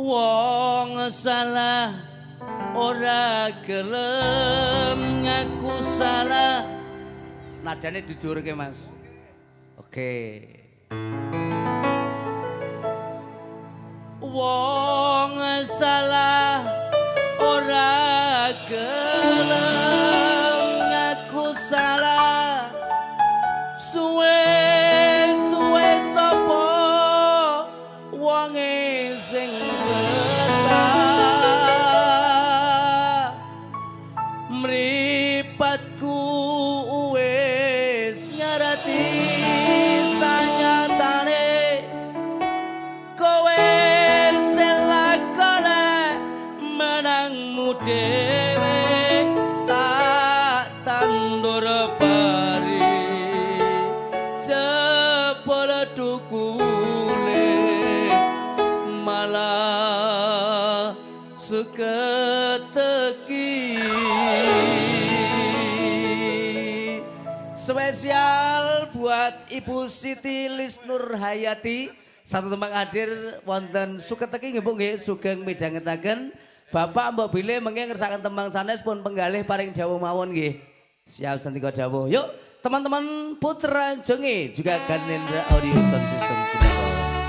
wong salah ora gelem ngaku salah. Nadane didurke Mas. Oke. Wong salah ora gelem ngaku salah. Suwe sapa wonge sing betah mripatku wis nyarati sanyatane kowe selakone menangmu dhewe tak tandur pari jebol dukule malah seketeki. Spesial buat Ibu Siti Lisnur Hayati. Satu tembang hadir wonten suketeki nggih Bu nggih sugeng midhangetaken. Bapak Mbok Bile mengke ngersakaken tembang sanes pun penggalih paring dawuh mawon nggih. Siap sandika dawuh. Yuk teman-teman Putra Jonge juga Ganendra Audio Sound System Sumbawa.